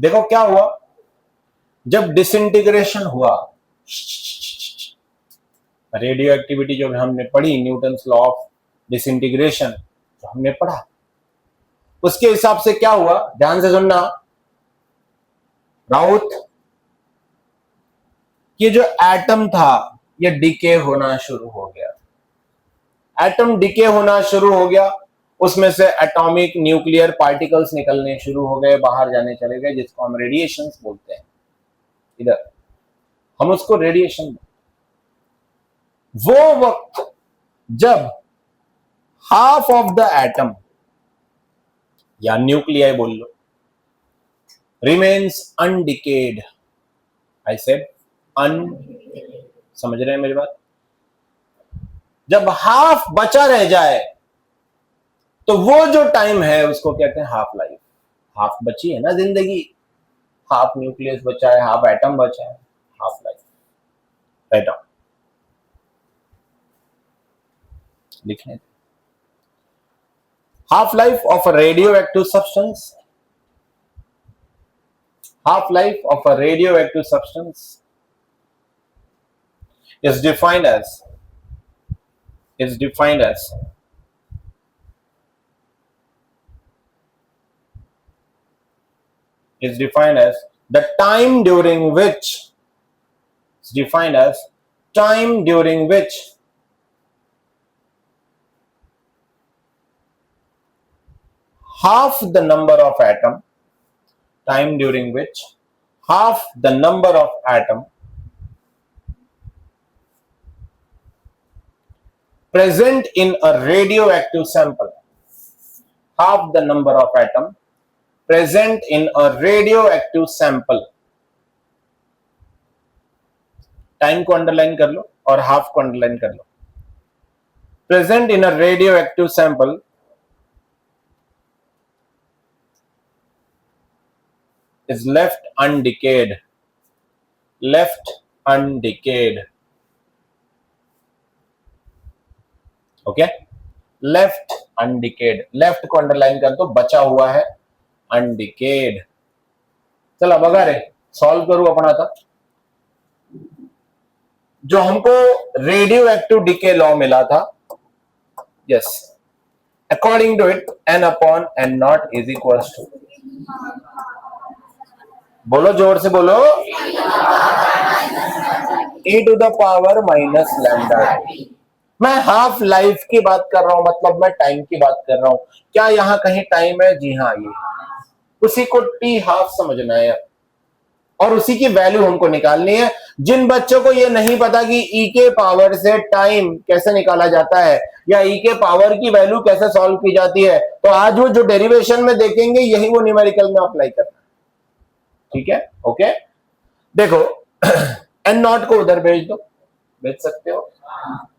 देखो क्या हुआ, जब डिसइंटीग्रेशन हुआ, रेडियो एक्टिविटी जो हमने पढ़ी, न्यूटन्स लॉ ऑफ डिसइंटीग्रेशन जो हमने पढ़ा, उसके हिसाब से क्या हुआ, ध्यान से सुनना राउत, ये जो एटम था ये डिके होना शुरू हो गया, एटम डिके होना शुरू हो गया, उसमें से एटॉमिक न्यूक्लियर पार्टिकल्स निकलने शुरू हो गए, बाहर जाने चले गए, जिसको हम रेडिएशंस बोलते हैं। इधर हम उसको रेडिएशन, वो वक्त जब हाफ ऑफ द एटम या न्यूक्लियाई बोल लो रिमेन्स अनडिकेड, आई सेड समझ रहे हैं मेरी बात, जब हाफ बचा रह जाए तो वो जो टाइम है उसको कहते हैं हाफ लाइफ। हाफ बची है ना जिंदगी, हाफ न्यूक्लियस बचा है, हाफ एटम बचा है, हाफ लाइफ। राइट डाउन, लिखने half life of a radioactive substance, half life of a radioactive substance is defined as the time during which half the number of atom present in a radioactive sample, half the number of atom present in a radioactive sample, time को underline कर लो और half को underline कर लो, present in a radioactive sample is left undecayed, okay, left undecayed, left को underline कर दो, बचा हुआ है अनडिकेड। चल अब अगर सॉल्व करूं अपना था, जो हमको रेडियो एक्टिव डिके लॉ मिला था, yes, according to it n upon n not is equal to, बोलो जोर से बोलो, e to the power minus lambda. मैं हाफ लाइफ की बात कर रहा हूं, मतलब मैं टाइम की बात कर रहा हूं। क्या यहां कहीं टाइम है? जी हाँ, ये उसी को टी हाफ समझना है और उसी की वैल्यू हमको निकालनी है। जिन बच्चों को ये नहीं पता कि ई के पावर से टाइम कैसे निकाला जाता है या ई के पावर की वैल्यू कैसे सॉल्व की जाती है, तो आज वो जो डेरिवेशन में देखेंगे यही वो न्यूमेरिकल में अप्लाई करना, ठीक है? ओके, देखो एन नॉट को उधर भेज दो, भेज सकते हो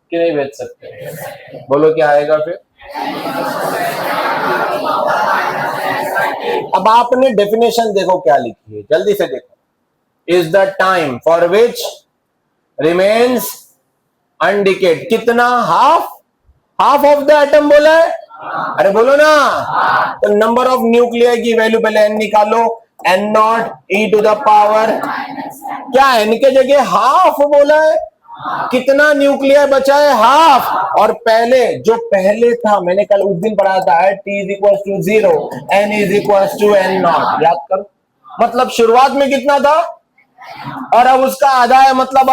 कि नहीं भेज सकते? बोलो क्या आएगा फिर? अब आपने डेफिनेशन देखो क्या लिखी है, जल्दी से देखो, is the time for which remains undecayed, कितना? हाफ ऑफ द एटम बोला है, अरे बोलो ना, तो नंबर ऑफ न्यूक्लियर की वैल्यू पहले एन निकालो, N not E to the power, क्या एन के जगह हाफ बोला है, कितना न्यूक्लियर बचा है? हाफ। और पहले जो पहले था, मैंने कल उस दिन पढ़ा था, T is equal to 0, N is equal to N not, याद करो। मतलब शुरुआत में कितना था और अब उसका आधा है, मतलब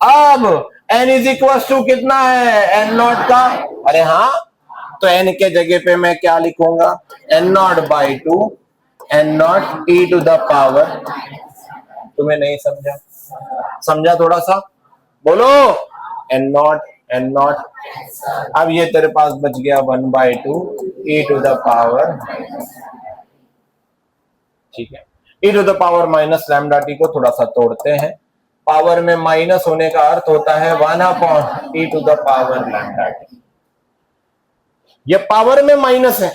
अब एन इज इक्वल टू कितना है? एन नॉट का, अरे हाँ, तो एन के जगह पे मैं क्या लिखूंगा? N not by 2 N not E to the power. तुम्हें नहीं समझा थोड़ा सा? बोलो एन नॉट। अब ये तेरे पास बच गया 1/2 ई टू द पावर, ठीक है, e to the power minus lambda t को थोड़ा सा तोड़ते हैं, पावर में माइनस होने का अर्थ होता है 1 e to the power lambda t. ये पावर में माइनस है,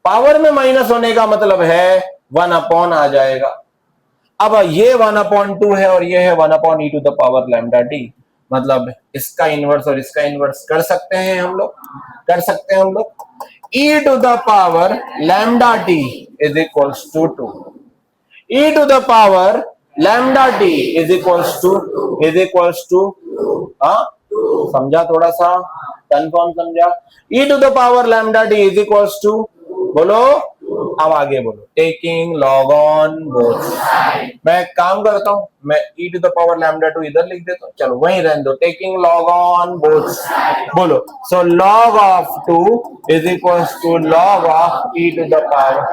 पावर में माइनस होने का मतलब है 1 आ जाएगा। अब ये 1/2 है और ये है 1 e to the power lambda t, मतलब इसका इनवर्स और इसका इनवर्स कर सकते हैं हम लोग, e to the power lambda t is equals to 2. e to the power lambda t is equals to समझा, थोड़ा सा कंफर्म समझा? e to the power lambda t is equals to, बोलो, अब आगे बोलो, टेकिंग लॉग ऑन बोथ। मैं एक काम करता हूं, मैं e to the power lambda 2 इधर लिख देता हूं, चलो वहीं रहने दो, टेकिंग लॉग ऑन बोथ, बोलो। So log of 2 is equals to log of e to the power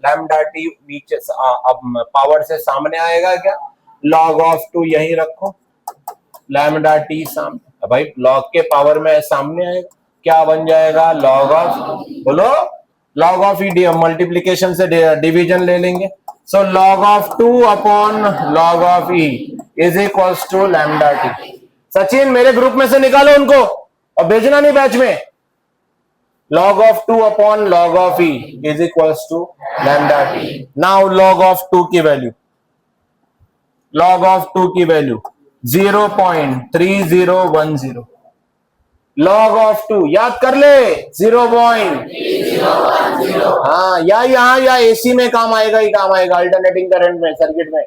lambda T, नीचे अब पावर से सामने आएगा क्या? लॉग ऑफ 2 यहीं रखो, लैम्डा टी सामने, भाई लॉग के पावर में सामने आएगा, क्या बन जाएगा? लॉग ऑफ, बोलो, लॉग ऑफ ई, मल्टीप्लीकेशन से डिवीजन ले लेंगे। So log of 2 upon log of E is equals to lambda T. Sachin मेरे ग्रुप में से निकालो उनको और भेजना नहीं बैच में। log of 2 upon log of e is equals to lambda t. Now log of 2 की वैल्यू, log of 2 की वैल्यू 0.3010, log of 2 याद कर ले 0.3010, हाँ या एसी में काम आएगा ही काम आएगा, अल्टरनेटिंग करंट में, सर्किट में।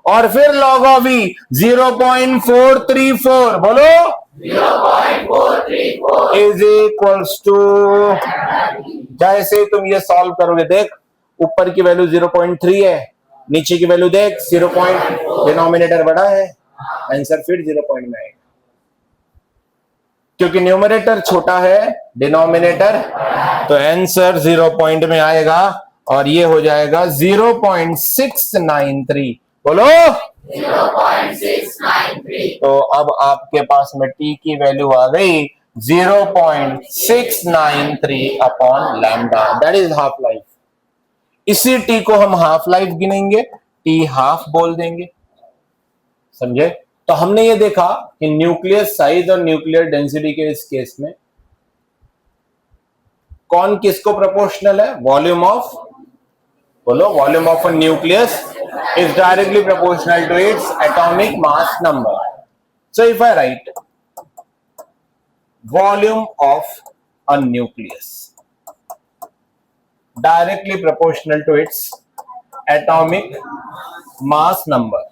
और फिर log of e 0.434, बोलो 0.434 इज इक्वल्स टू, जैसे तुम ये सॉल्व करोगे, देख ऊपर की वैल्यू 0.3 है, नीचे की वैल्यू देख 0. डिनोमिनेटर बड़ा है, आंसर फिर 0 पॉइंट में आएगा, क्योंकि न्यूमरेटर छोटा है, डिनोमिनेटर, तो आंसर 0 पॉइंट में आएगा और ये हो जाएगा 0.693, बोलो 0.693। तो अब आपके पास में t की वैल्यू आ गई 0.693 upon lambda, that is half life. इसी t को हम हाफ लाइफ गिनेंगे, t हाफ बोल देंगे, समझे? तो हमने ये देखा कि न्यूक्लियस साइज और न्यूक्लियर डेंसिटी के इस केस में कौन किसको प्रोपोर्शनल है? वॉल्यूम ऑफ, बोलो, volume of a nucleus is directly proportional to its atomic mass number. So if I write volume of a nucleus directly proportional to its atomic mass number,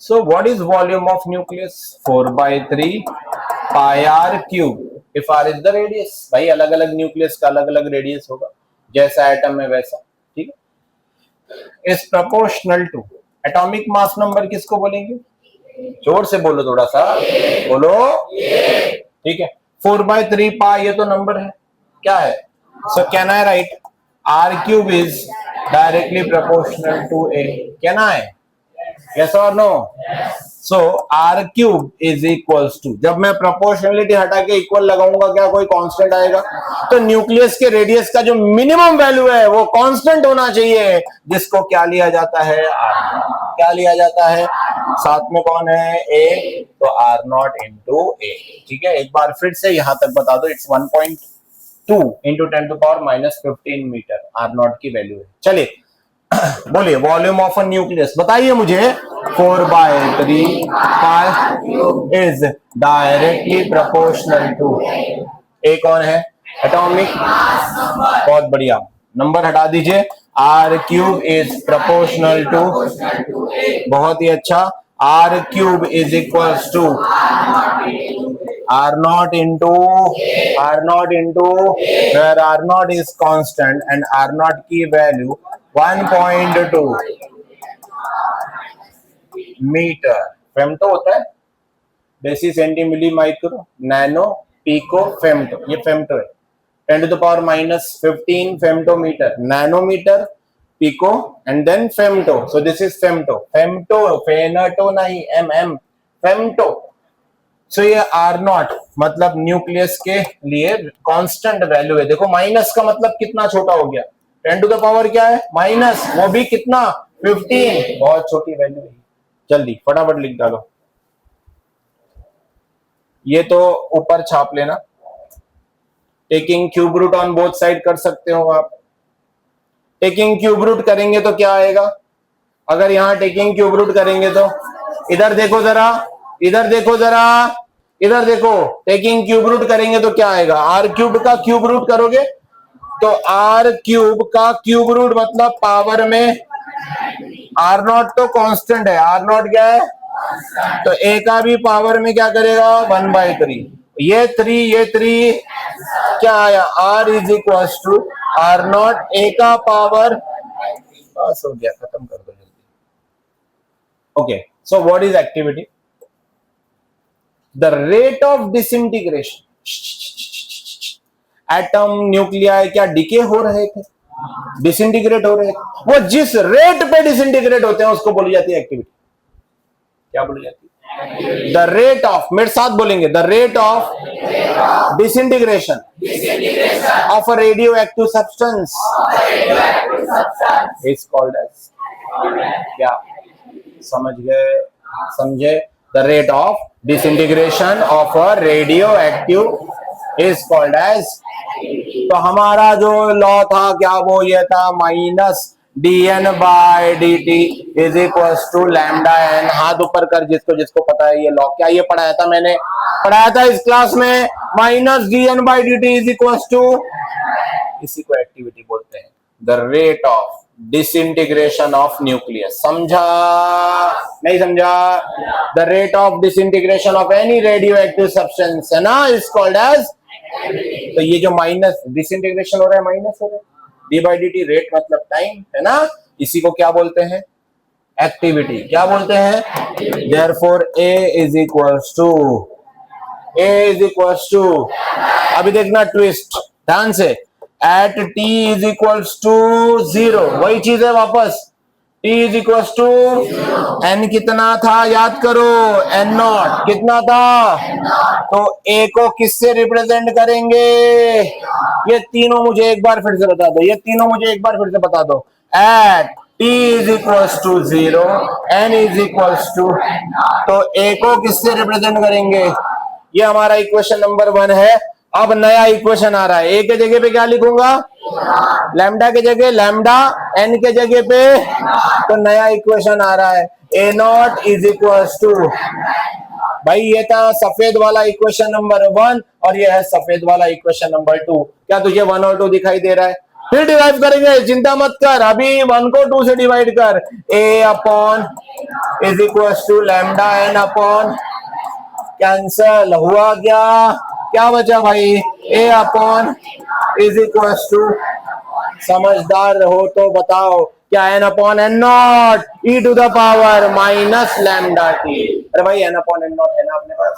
so what is volume of nucleus? 4/3 pi r cube, if r is the radius। भाई अलग अलग nucleus का अलग अलग radius होगा, जैसा atom है वैसा, ठीक है? Is proportional to atomic mass number, किसको बोलेंगे? जोर से बोलो, थोड़ा सा बोलो, ठीक है? 4/3 पाई, ये तो नंबर है, क्या है? So can I write r cube is directly proportional to a, can I? Yes or no? So r cube is equals to, जब मैं प्रोपोर्शनलिटी हटा के इक्वल लगाऊंगा, क्या कोई कांस्टेंट आएगा? तो न्यूक्लियस के रेडियस का जो मिनिमम वैल्यू है वो कांस्टेंट होना चाहिए, जिसको क्या लिया जाता है? r। क्या लिया जाता है? साथ में कौन है? a, तो r0 इंटू a, ठीक है? एक बार फिर से यहां तक बता दो, इट्स 1.2 इंटू 10⁻⁻15 मीटर r0 की वैल्यू है। चलिए बोलिए, वॉल्यूम ऑफ अ न्यूक्लियस बताइए मुझे। 4/3 pi is directly proportional to A, कौन है? एटॉमिक, बहुत बढ़िया, नंबर हटा दीजिए। r cube is proportional to, बहुत ही अच्छा, r cube is equals to r0 into where r0 is constant and r0 की वैल्यू 1.2 मीटर फेम्टो होता है, deci centi milli micro nano pico femto, ये फेम्टो है। 10⁻⁻15 femtometre, nanometre, pico and then femto, so this is femto. फेनटो नहीं, mm, femto. सो ये R0 मतलब nucleus के लिए कांस्टेंट वैल्यू है। देखो माइनस का मतलब कितना छोटा हो गया, 10⁻⁻ क्या है? माइनस, वो भी कितना? 15, बहुत छोटी वैल्यू है। जल्दी फटाफट लिख डालो, ये तो ऊपर छाप लेना। Taking cube root on both side कर सकते हो आप। टेकिंग क्यूब रूट करेंगे तो क्या आएगा? अगर यहां टेकिंग क्यूब रूट करेंगे तो इधर देखो जरा, इधर देखो जरा, इधर देखो, टेकिंग क्यूब रूट करेंगे तो क्या आएगा? r क्यूब का क्यूब रूट करोगे तो आर क्यूब का क्यूब रूट मतलब पावर में आर नॉट तो कांस्टेंट है, आर नॉट क्या है, तो ए का भी पावर में क्या करेगा 1/3, ये 3 क्या आया, R is equal to R not A का पावर, बस हो गया, खत्म कर दो जल्दी। Okay, so what is activity, the rate of disintegration, atom nuclei क्या डिके हो रहे थे, डिसइंटीग्रेट हो रहे थे, वो जिस रेट पे डिसइंटीग्रेट होते हैं उसको बोली जाती है एक्टिविटी। क्या बोली जाती है, द रेट ऑफ, मेरे साथ बोलेंगे, the rate of disintegration of a radioactive substance is called as, क्या समझ गए, समझे, the rate of disintegration of a radioactive is called as, तो हमारा जो लॉ था क्या वो ये था, minus dN/dt is equal to lambda N, हाथ ऊपर कर जिसको जिसको पता है ये लॉ, क्या ये पढ़ाया था मैंने, पढ़ाया था इस क्लास में, minus dN/dt is equal to, इसी को एक्टिविटी बोलते हैं, the rate of disintegration of nucleus, समझा नहीं समझा, the rate of disintegration of any radio active substance है ना, इज कॉल्ड एज, तो ये जो माइनस डिसइंटीग्रेशन हो रहा है माइनस हो रहा है, d/dt रेट मतलब टाइम है ना, इसी को क्या बोलते हैं, एक्टिविटी, क्या बोलते हैं, therefore A is equals to, अभी देखना ट्विस्ट ध्यान से, at t is equals to 0, वही चीज है वापस, t is equals to n, कितना था याद करो, n0 कितना था, तो a को किससे रिप्रेजेंट करेंगे, ये तीनों मुझे एक बार फिर से बता दो, ये तीनों मुझे एक बार फिर से बता दो, at t is equals to 0, n is equals to, तो a को किससे रिप्रेजेंट करेंगे, ये हमारा इक्वेशन नंबर 1 है। अब नया इक्वेशन आ रहा है, ए के जगह पे क्या लिखूंगा, लैम्डा के जगह लैम्डा, एन के जगह पे, तो नया इक्वेशन आ रहा है, ए नॉट इज इक्वल टू, भाई ये था सफेद वाला इक्वेशन नंबर 1 और ये है सफेद वाला इक्वेशन नंबर 2, क्या तुझे 1 और 2 दिखाई दे रहा है, फिर डिवाइड करेंगे, चिंता मत कर, अभी 1 को 2 से डिवाइड कर, A upon is equal to lambda N upon, cancel हुआ क्या बचा भाई, A upon is equal to, समझदार हो तो बताओ क्या, N upon N not E to the power minus lambda t, अरे भाई एन अपॉन एन नॉट है ना अपने पास,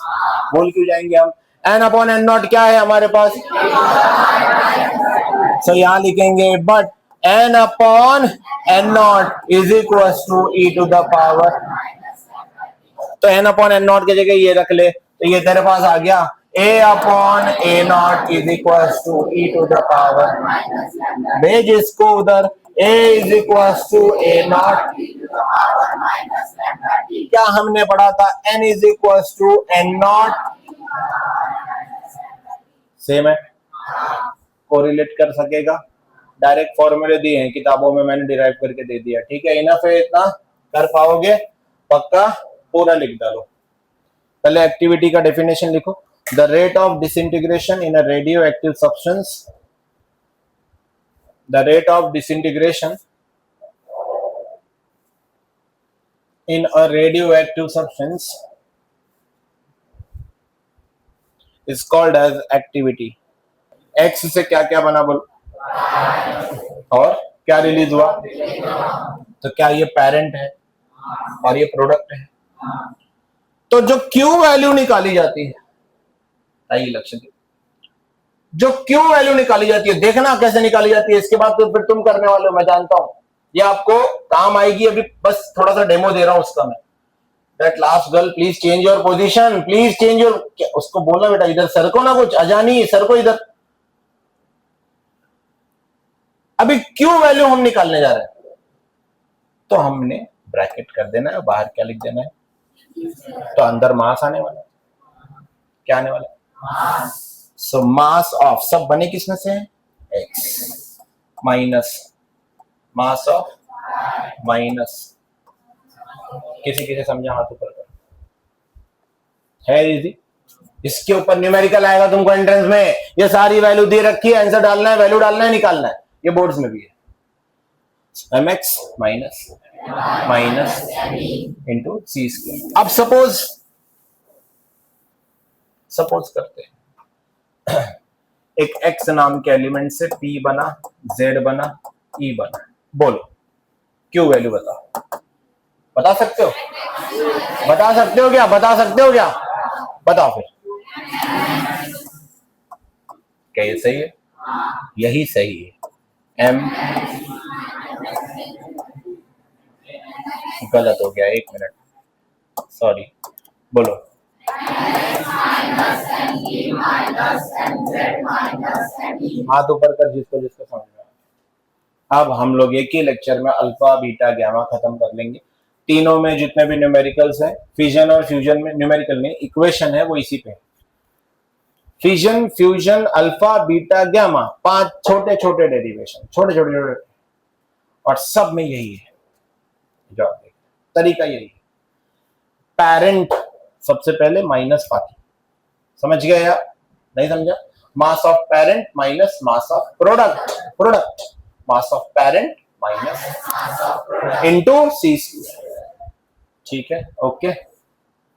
भूल क्यों जाएंगे हम, एन अपॉन एन नॉट क्या है हमारे पास, सो यहां लिखेंगे but N upon N not is equal to E to the power, तो एन अपॉन एन नॉट की जगह ये रख ले, तो ये तेरे पास आ गया, A upon A naught is equal to E to the power, भेज इसको उधर, A is equal to A naught, क्या हमने पढ़ा था, N is equal to N naught, same है, कोरिलेट कर सकेगा, डायरेक्ट फॉर्मूले दिए हैं किताबों में, मैंने डिराइव करके दे दिया, ठीक है, इनफ है, इतना कर पाओगे पक्का, पूरा लिख डालो, पहले एक्टिविटी का डेफिनेशन लिखो, the rate of disintegration in a radioactive substance, the rate of disintegration in a radioactive substance is called as activity, X से क्या क्या बना बोलो, और क्या रिलीज हुआ, तो क्या ये पेरेंट है और ये प्रोडक्ट है, तो जो क्यू वैल्यू निकाली जाती है, आइए लक्ष्य दे, जो क्यू वैल्यू निकाली जाती है, देखना कैसे निकाली जाती है, इसके बाद तो फिर तुम करने वाले हो, मैं जानता हूं ये आपको काम आएगी, अभी बस थोड़ा सा डेमो दे रहा हूं उसका मैं, that last girl please change your position, please change your, उसको बोलना बेटा इधर सर को ना, कुछ अजानी सर को इधर, अभी क्यू वैल्यू हम निकालने जा रहे हैं, तो हमने ब्रैकेट कर देना है, बाहर क्या लिख देना है, तो अंदर मास आने वाला है, क्या आने वाला है, सो मास ऑफ, सब बने किसमें से है, x, minus mass of minus, किसी किसी समझा हाथ ऊपर कर, है इजी, इसके ऊपर न्यूमेरिकल आएगा तुमको एंट्रेंस में, ये सारी वैल्यू दे रखी है, आंसर डालना है, वैल्यू डालना है, निकालना है, ये बोर्ड्स में भी है। mx माइनस इंटू सी स्क्वायर। अब सपोज करते हैं एक x नाम के एलिमेंट से p बना, z बना, e बना, बोलो क्यों वैल्यू बताओ, बता सकते हो, बता सकते हो क्या, बता सकते हो क्या, बताओ फिर। क्या ये सही है, यही सही है। m गलत हो गया, एक मिनट, सॉरी, बोलो। हाथ ऊपर कर जिसको जिसको समझ में आए। अब हम लोग एक ही लेक्चर में अल्फा बीटा गामा खत्म कर लेंगे। तीनों में जितने भी न्यूमेरिकल्स हैं, फिजन और फ्यूजन में, न्यूमेरिकल नहीं इक्वेशन है वो इसी पे, fission fusion alpha beta gamma, 5 छोटे छोटे डेरिवेशन, छोटे छोटे, और सब में यही है जवाब, तरीका यही है। पेरेंट सबसे पहले माइनस बाकी, समझ गए या नहीं समझा, mass of parent minus mass of product, mass of parent minus into C square, ठीक है, ओके।